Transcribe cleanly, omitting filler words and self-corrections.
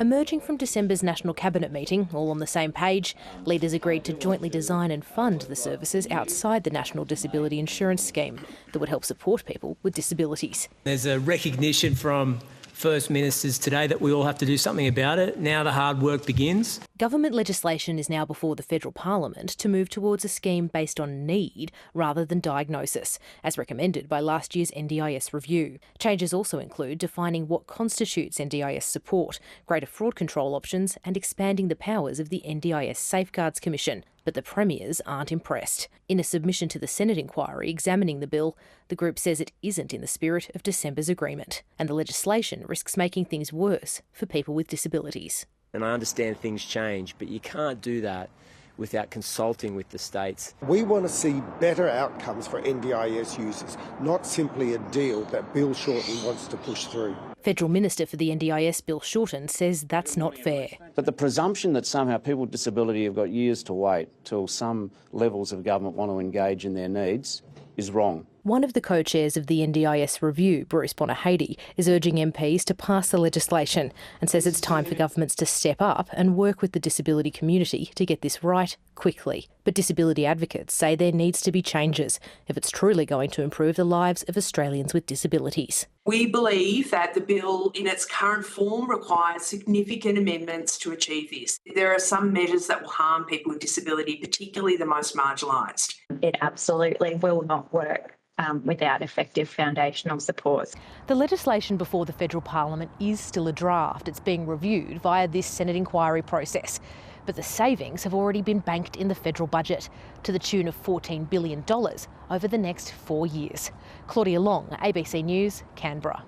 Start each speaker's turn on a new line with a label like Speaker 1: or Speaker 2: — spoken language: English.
Speaker 1: Emerging from December's National Cabinet meeting, all on the same page, leaders agreed to jointly design and fund the services outside the National Disability Insurance Scheme that would help support people with disabilities.
Speaker 2: There's a recognition from First Ministers today that we all have to do something about it. Now the hard work begins.
Speaker 1: Government legislation is now before the federal parliament to move towards a scheme based on need rather than diagnosis, as recommended by last year's NDIS review. Changes also include defining what constitutes NDIS support, greater fraud control options and expanding the powers of the NDIS Safeguards Commission. But the premiers aren't impressed. In a submission to the Senate inquiry examining the bill, the group says it isn't in the spirit of December's agreement, and the legislation risks making things worse for people with disabilities.
Speaker 3: And I understand things change, but you can't do that without consulting with the states.
Speaker 4: We want to see better outcomes for NDIS users, not simply a deal that Bill Shorten wants to push through.
Speaker 1: Federal Minister for the NDIS, Bill Shorten, says that's not fair.
Speaker 5: But the presumption that somehow people with disability have got years to wait till some levels of government want to engage in their needs is wrong.
Speaker 1: One of the co-chairs of the NDIS review, Bruce Bonahady, is urging MPs to pass the legislation and says it's time for governments to step up and work with the disability community to get this right quickly. But disability advocates say there needs to be changes if it's truly going to improve the lives of Australians with disabilities.
Speaker 6: We believe that the bill in its current form requires significant amendments to achieve this. There are some measures that will harm people with disability, particularly the most marginalised.
Speaker 7: It absolutely will not work without effective foundational supports.
Speaker 1: The legislation before the federal parliament is still a draft. It's being reviewed via this Senate inquiry process. But the savings have already been banked in the federal budget to the tune of $14 billion over the next 4 years. Claudia Long, ABC News, Canberra.